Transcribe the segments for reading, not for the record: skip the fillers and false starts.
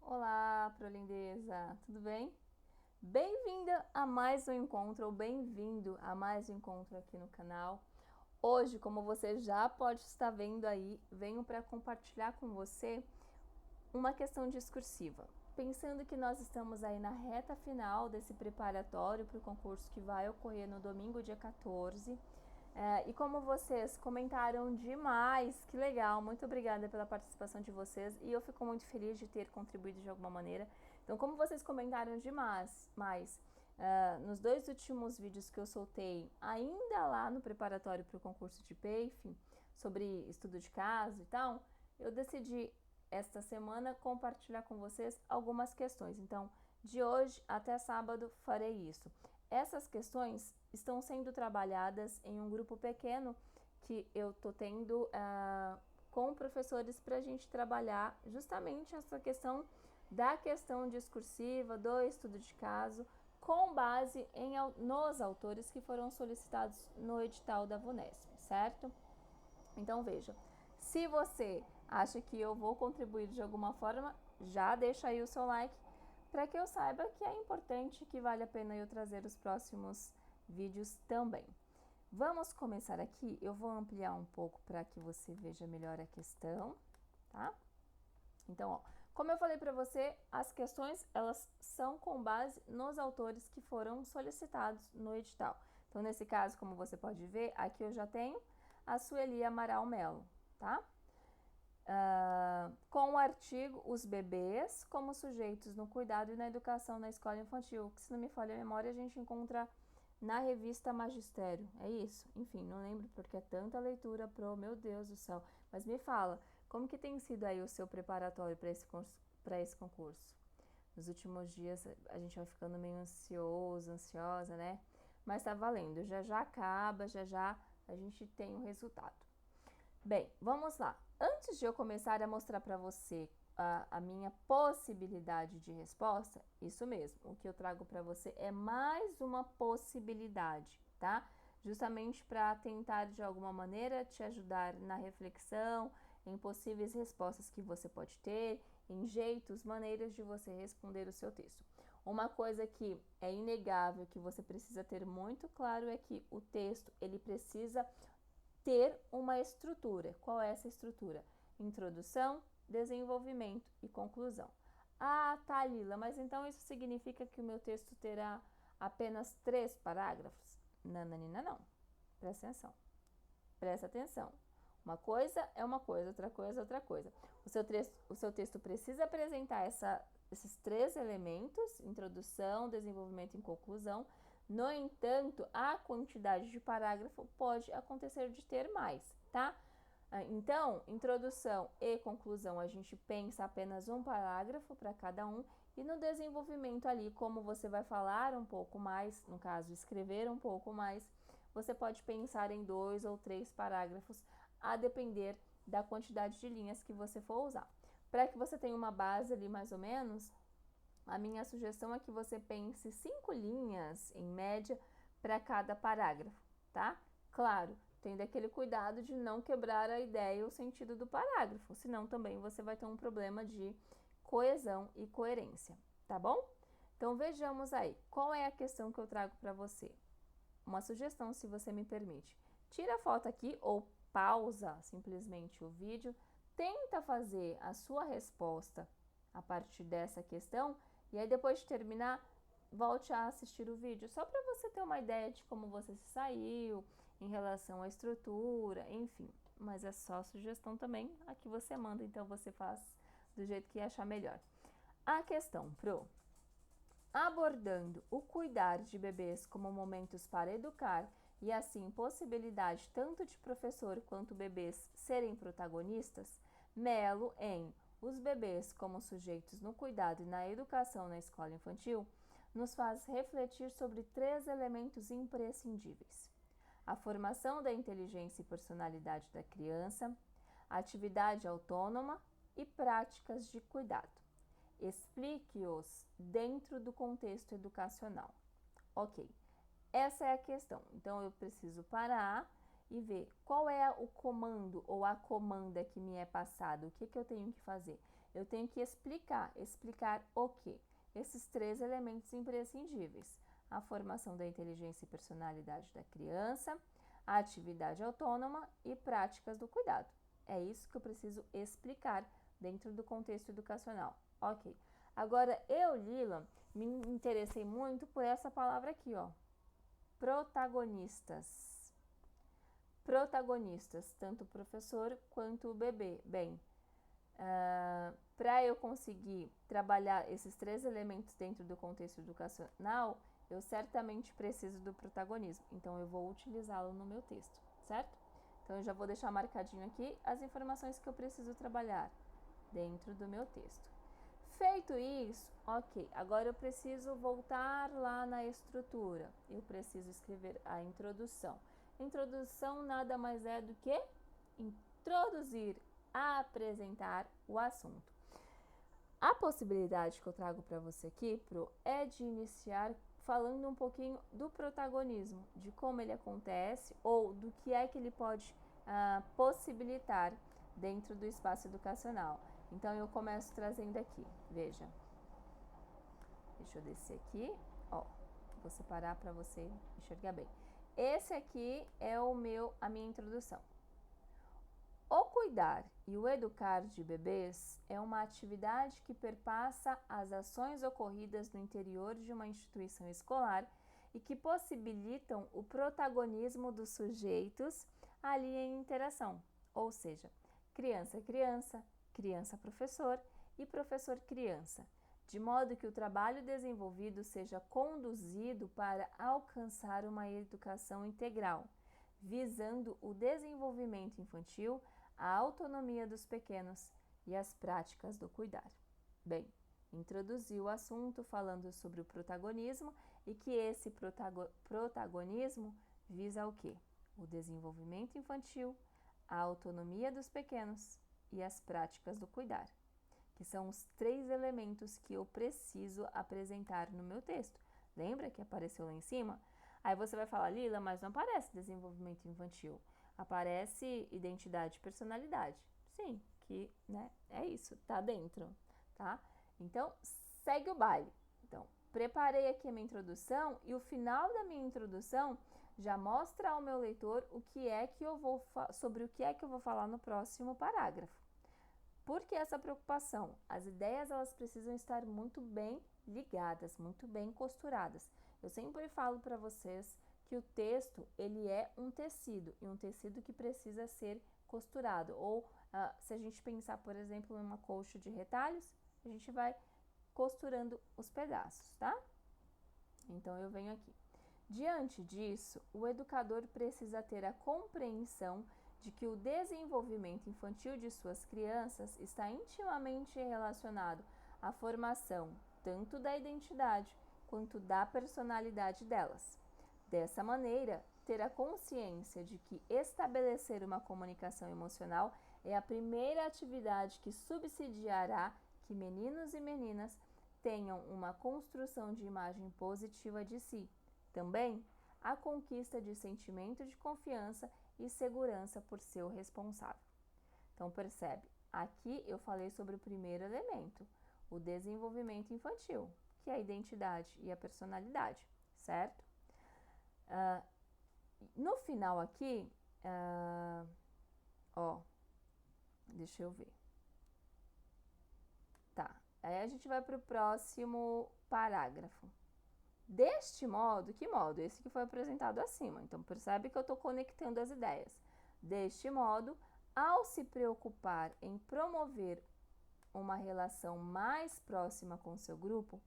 Olá, prolindeza, tudo bem? Bem-vinda a mais um encontro, ou bem-vindo a mais um encontro aqui no canal. Hoje, como você já pode estar vendo aí, venho para compartilhar com você uma questão discursiva. Pensando que nós estamos aí na reta final desse preparatório para o concurso que vai ocorrer no domingo, dia 14. E como vocês comentaram demais, que legal, muito obrigada pela participação de vocês e eu fico muito feliz de ter contribuído de alguma maneira. Então, como vocês comentaram demais, nos dois últimos vídeos que eu soltei, ainda lá no preparatório para o concurso de PAFE, sobre estudo de caso e tal, eu decidi esta semana compartilhar com vocês algumas questões. Então, de hoje até sábado farei isso. Essas questões estão sendo trabalhadas em um grupo pequeno que eu tô tendo com professores para a gente trabalhar justamente essa questão da questão discursiva, do estudo de caso, com base nos autores que foram solicitados no edital da VUNESP, certo? Então veja, se você acha que eu vou contribuir de alguma forma, já deixa aí o seu like para que eu saiba que é importante, que vale a pena eu trazer os próximos vídeos também. Vamos começar aqui, eu vou ampliar um pouco para que você veja melhor a questão, tá? Então, ó, como eu falei para você, as questões elas são com base nos autores que foram solicitados no edital. Então, nesse caso, como você pode ver, aqui eu já tenho a Sueli Amaral Melo, tá? Com o artigo Os Bebês como Sujeitos no Cuidado e na Educação na Escola Infantil, que se não me falha a memória a gente encontra na revista Magistério, é isso? Enfim, não lembro porque é tanta leitura meu Deus do céu. Mas me fala, como que tem sido aí o seu preparatório para esse concurso? Nos últimos dias a gente vai ficando meio ansioso, ansiosa, né? Mas tá valendo, já já acaba, já já a gente tem o resultado. Bem, vamos lá. Antes de eu começar a mostrar para você a minha possibilidade de resposta, isso mesmo, o que eu trago para você é mais uma possibilidade, tá? Justamente para tentar de alguma maneira te ajudar na reflexão, em possíveis respostas que você pode ter, em jeitos, maneiras de você responder o seu texto. Uma coisa que é inegável que você precisa ter muito claro é que o texto ele precisa ter uma estrutura. Qual é essa estrutura? Introdução, desenvolvimento e conclusão. Ah, tá, Lila, mas então isso significa que o meu texto terá apenas 3 parágrafos? Nananina, não. Presta atenção. Presta atenção. Uma coisa é uma coisa, outra coisa é outra coisa. O seu texto precisa apresentar esses 3 elementos, introdução, desenvolvimento e conclusão. No entanto, a quantidade de parágrafo pode acontecer de ter mais, tá? Então, introdução e conclusão, a gente pensa apenas um parágrafo para cada um, e no desenvolvimento ali, como você vai falar um pouco mais, no caso, escrever um pouco mais, você pode pensar em 2 ou 3 parágrafos, a depender da quantidade de linhas que você for usar. Para que você tenha uma base ali mais ou menos, a minha sugestão é que você pense 5 linhas, em média, para cada parágrafo, tá? Claro, tendo aquele cuidado de não quebrar a ideia ou o sentido do parágrafo, senão também você vai ter um problema de coesão e coerência, tá bom? Então vejamos aí, qual é a questão que eu trago para você? Uma sugestão, se você me permite. Tira a foto aqui ou pausa simplesmente o vídeo, tenta fazer a sua resposta a partir dessa questão e aí depois de terminar, volte a assistir o vídeo, só para você ter uma ideia de como você se saiu em relação à estrutura, enfim. Mas é só sugestão também, a que você manda, então você faz do jeito que achar melhor. A questão, Pro. Abordando o cuidar de bebês como momentos para educar e assim possibilidade tanto de professor quanto bebês serem protagonistas, Melo em Os Bebês como Sujeitos no Cuidado e na Educação na Escola Infantil, nos faz refletir sobre 3 elementos imprescindíveis: a formação da inteligência e personalidade da criança, a atividade autônoma e práticas de cuidado. Explique-os dentro do contexto educacional. Ok, essa é a questão. Então eu preciso parar e ver qual é o comando ou a comanda que me é passado, o que eu tenho que fazer. eu tenho que explicar. Explicar o quê? Esses 3 elementos imprescindíveis: a formação da inteligência e personalidade da criança, a atividade autônoma e práticas do cuidado. É isso que eu preciso explicar dentro do contexto educacional. Ok. Agora, eu, Lila, me interessei muito por essa palavra aqui, ó. Protagonistas. Protagonistas, tanto o professor quanto o bebê. Bem, para eu conseguir trabalhar esses 3 elementos dentro do contexto educacional, eu certamente preciso do protagonismo. Então, eu vou utilizá-lo no meu texto, certo? Então, eu já vou deixar marcadinho aqui as informações que eu preciso trabalhar dentro do meu texto. Feito isso, ok, agora eu preciso voltar lá na estrutura. Eu preciso escrever a introdução. Introdução nada mais é do que introduzir, apresentar o assunto. A possibilidade que eu trago para você aqui, Pro, é de iniciar falando um pouquinho do protagonismo, de como ele acontece ou do que é que ele pode possibilitar dentro do espaço educacional. Então, eu começo trazendo aqui, veja. Deixa eu descer aqui, ó, vou separar para você enxergar bem. Esse aqui é a minha introdução. O cuidar e o educar de bebês é uma atividade que perpassa as ações ocorridas no interior de uma instituição escolar e que possibilitam o protagonismo dos sujeitos ali em interação, ou seja, criança-criança, criança-professor e professor-criança, de modo que o trabalho desenvolvido seja conduzido para alcançar uma educação integral, visando o desenvolvimento infantil, a autonomia dos pequenos e as práticas do cuidar. Bem, introduzi o assunto falando sobre o protagonismo e que esse protagonismo visa o quê? O desenvolvimento infantil, a autonomia dos pequenos e as práticas do cuidar, que são os 3 elementos que eu preciso apresentar no meu texto. Lembra que apareceu lá em cima? Aí você vai falar, Lila, mas não aparece desenvolvimento infantil. Aparece identidade e personalidade. Sim, que é isso, tá dentro, tá? Então, segue o baile. Então, preparei aqui a minha introdução e o final da minha introdução já mostra ao meu leitor sobre o que é que eu vou falar no próximo parágrafo. Por que essa preocupação? As ideias elas precisam estar muito bem ligadas, muito bem costuradas. Eu sempre falo para vocês que o texto ele é um tecido e um tecido que precisa ser costurado. Ou se a gente pensar, por exemplo, em uma colcha de retalhos, a gente vai costurando os pedaços, tá? Então eu venho aqui. Diante disso, o educador precisa ter a compreensão de que o desenvolvimento infantil de suas crianças está intimamente relacionado à formação tanto da identidade quanto da personalidade delas. Dessa maneira, ter a consciência de que estabelecer uma comunicação emocional é a primeira atividade que subsidiará que meninos e meninas tenham uma construção de imagem positiva de si. Também a conquista de sentimento de confiança e segurança por seu responsável. Então, percebe, aqui eu falei sobre o primeiro elemento, o desenvolvimento infantil, que é a identidade e a personalidade, certo? No final aqui, deixa eu ver. Tá, aí a gente vai para o próximo parágrafo. Deste modo, que modo? Esse que foi apresentado acima. Então, percebe que eu estou conectando as ideias. Deste modo, ao se preocupar em promover uma relação mais próxima com seu grupo,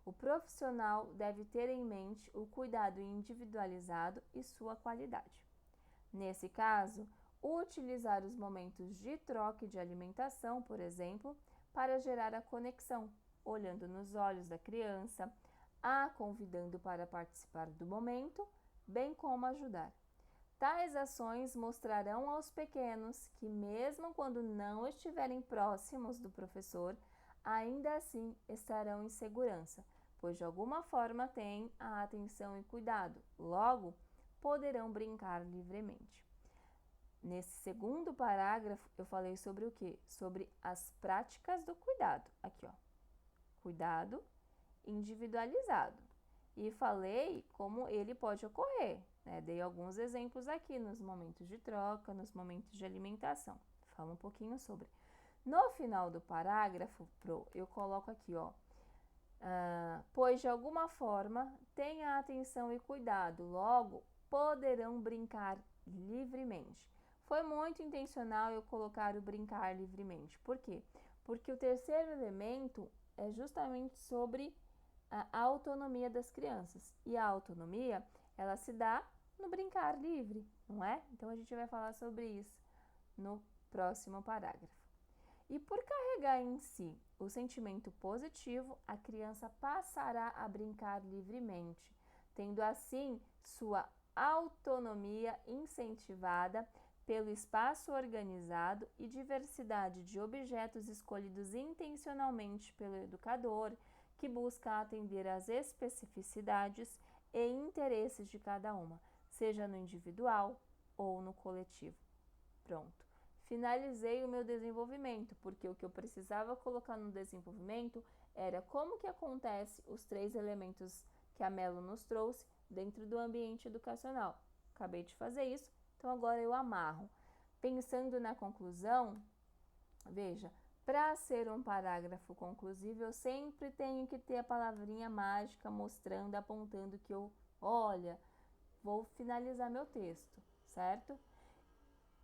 o profissional deve ter em mente o cuidado individualizado e sua qualidade. Nesse caso, utilizar os momentos de troca e de alimentação, por exemplo, para gerar a conexão, olhando nos olhos da criança, a convidando para participar do momento, bem como ajudar. Tais ações mostrarão aos pequenos que, mesmo quando não estiverem próximos do professor, ainda assim estarão em segurança, pois de alguma forma têm a atenção e cuidado, logo poderão brincar livremente. nesse segundo parágrafo, eu falei sobre o quê? Sobre as práticas do cuidado. Aqui, ó. Cuidado individualizado. E falei como ele pode ocorrer, né? Dei alguns exemplos aqui nos momentos de troca, nos momentos de alimentação. Fala um pouquinho sobre. No final do parágrafo, eu coloco aqui, ó. Pois de alguma forma tenha atenção e cuidado, logo poderão brincar livremente. Foi muito intencional eu colocar o brincar livremente. Por quê? Porque o terceiro elemento é justamente sobre a autonomia das crianças. E a autonomia, ela se dá no brincar livre, não é? Então a gente vai falar sobre isso no próximo parágrafo. E por carregar em si o sentimento positivo, a criança passará a brincar livremente, tendo assim sua autonomia incentivada pelo espaço organizado e diversidade de objetos escolhidos intencionalmente pelo educador, que busca atender às especificidades e interesses de cada uma, seja no individual ou no coletivo. Pronto. Finalizei o meu desenvolvimento, porque o que eu precisava colocar no desenvolvimento era como que acontece os 3 elementos que a Melo nos trouxe dentro do ambiente educacional. Acabei de fazer isso, então agora eu amarro. Pensando na conclusão, veja, para ser um parágrafo conclusivo, eu sempre tenho que ter a palavrinha mágica mostrando, apontando que olha, vou finalizar meu texto, certo?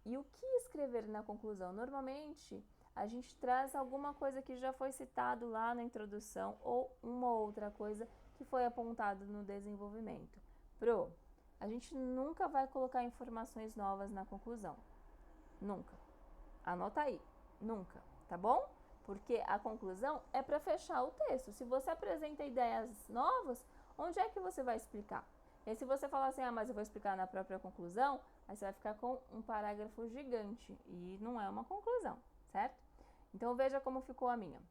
E o que escrever na conclusão? Normalmente, a gente traz alguma coisa que já foi citado lá na introdução ou uma outra coisa que foi apontado no desenvolvimento. A gente nunca vai colocar informações novas na conclusão. Nunca. Anota aí. Nunca, tá bom? Porque a conclusão é para fechar o texto. Se você apresenta ideias novas, onde é que você vai explicar? E aí, se você falar assim, mas eu vou explicar na própria conclusão, aí você vai ficar com um parágrafo gigante e não é uma conclusão, certo? Então, veja como ficou a minha.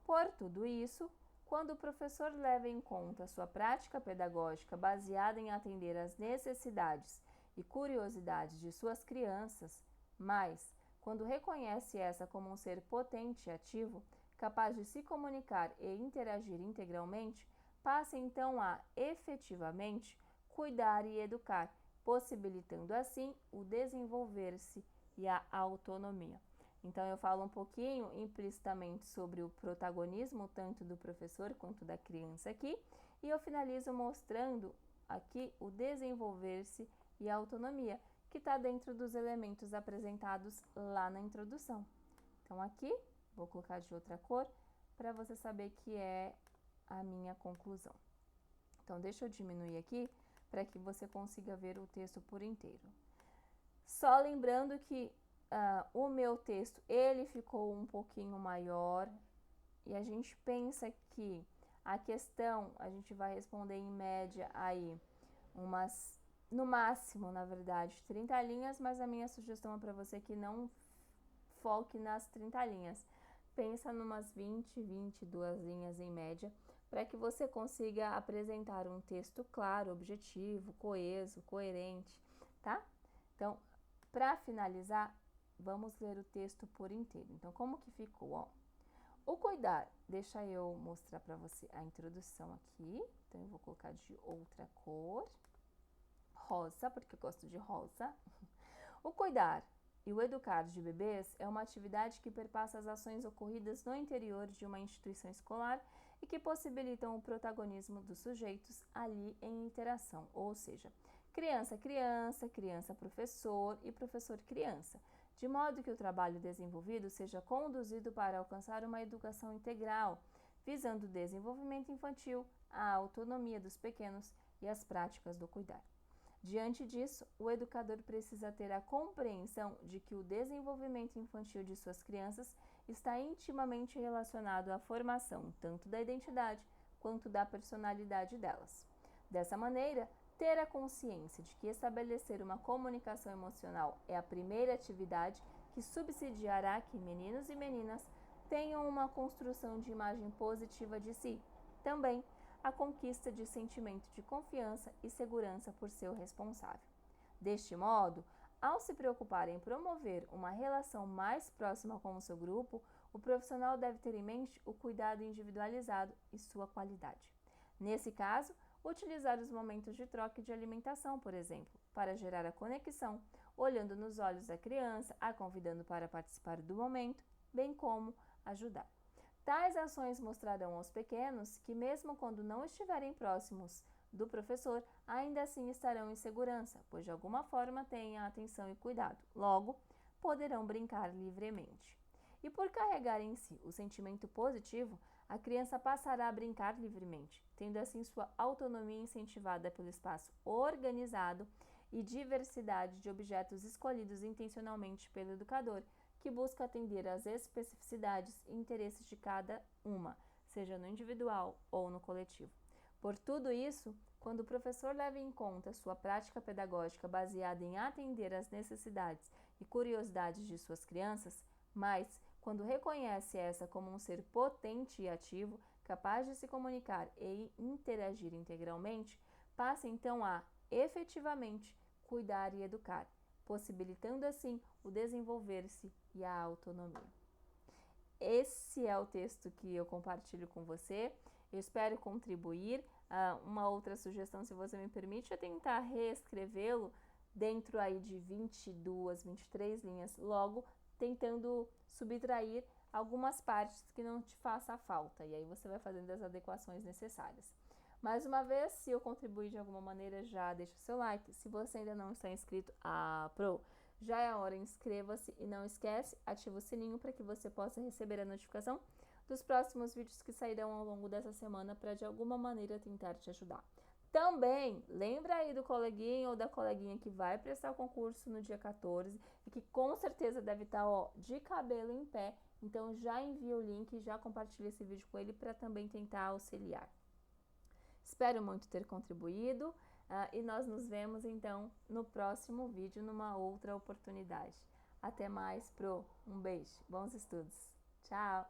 Por tudo isso, quando o professor leva em conta sua prática pedagógica baseada em atender às necessidades e curiosidades de suas crianças, mas quando reconhece essa como um ser potente e ativo, capaz de se comunicar e interagir integralmente, passa então a, efetivamente, cuidar e educar, possibilitando assim o desenvolver-se e a autonomia. Então eu falo um pouquinho implicitamente sobre o protagonismo tanto do professor quanto da criança aqui, e eu finalizo mostrando aqui o desenvolver-se e a autonomia, que está dentro dos elementos apresentados lá na introdução. Então aqui, vou colocar de outra cor, para você saber que é a minha conclusão. Então deixa eu diminuir aqui, para que você consiga ver o texto por inteiro. Só lembrando que o meu texto, ele ficou um pouquinho maior, e a gente pensa que a questão, a gente vai responder em média aí, no máximo, na verdade, 30 linhas, mas a minha sugestão é para você que não foque nas 30 linhas. Pensa numas 20, 22 linhas em média, para que você consiga apresentar um texto claro, objetivo, coeso, coerente, tá? Então, para finalizar, vamos ler o texto por inteiro. Então, como que ficou? Ó, o cuidar, deixa eu mostrar para você a introdução aqui. Então, eu vou colocar de outra cor, rosa, porque eu gosto de rosa. O cuidar e o educar de bebês é uma atividade que perpassa as ações ocorridas no interior de uma instituição escolar e que possibilitam o protagonismo dos sujeitos ali em interação, ou seja, criança-criança, criança-professor e professor-criança, de modo que o trabalho desenvolvido seja conduzido para alcançar uma educação integral, visando o desenvolvimento infantil, a autonomia dos pequenos e as práticas do cuidar. Diante disso, o educador precisa ter a compreensão de que o desenvolvimento infantil de suas crianças está intimamente relacionado à formação tanto da identidade quanto da personalidade delas. Dessa maneira, ter a consciência de que estabelecer uma comunicação emocional é a primeira atividade que subsidiará que meninos e meninas tenham uma construção de imagem positiva de si. Também a conquista de sentimento de confiança e segurança por seu responsável. Deste modo, Ao se preocupar em promover uma relação mais próxima com o seu grupo, o profissional deve ter em mente o cuidado individualizado e sua qualidade. Nesse caso, utilizar os momentos de troca e de alimentação, por exemplo, para gerar a conexão, olhando nos olhos da criança, a convidando para participar do momento, bem como ajudar. Tais ações mostrarão aos pequenos que, mesmo quando não estiverem próximos do professor, ainda assim estarão em segurança, pois de alguma forma têm a atenção e cuidado. Logo, poderão brincar livremente. E por carregar em si o sentimento positivo, a criança passará a brincar livremente, tendo assim sua autonomia incentivada pelo espaço organizado e diversidade de objetos escolhidos intencionalmente pelo educador, que busca atender às especificidades e interesses de cada uma, seja no individual ou no coletivo. Por tudo isso, quando o professor leva em conta sua prática pedagógica baseada em atender às necessidades e curiosidades de suas crianças, mas quando reconhece essa como um ser potente e ativo, capaz de se comunicar e interagir integralmente, passa então a, efetivamente, cuidar e educar, possibilitando assim o desenvolver-se e a autonomia. Esse é o texto que eu compartilho com você. Eu espero contribuir. Uma outra sugestão, se você me permite, é tentar reescrevê-lo dentro aí de 22, 23 linhas, logo tentando subtrair algumas partes que não te faça falta, e aí você vai fazendo as adequações necessárias. Mais uma vez, se eu contribuir de alguma maneira, já deixa o seu like. Se você ainda não está inscrito, já é a hora, inscreva-se e não esquece, ativa o sininho para que você possa receber a notificação dos próximos vídeos que sairão ao longo dessa semana para de alguma maneira tentar te ajudar. Também, lembra aí do coleguinha ou da coleguinha que vai prestar o concurso no dia 14 e que com certeza deve estar de cabelo em pé, então já envia o link e já compartilha esse vídeo com ele para também tentar auxiliar. Espero muito ter contribuído e nós nos vemos então no próximo vídeo, numa outra oportunidade. Até mais, um beijo, bons estudos, tchau!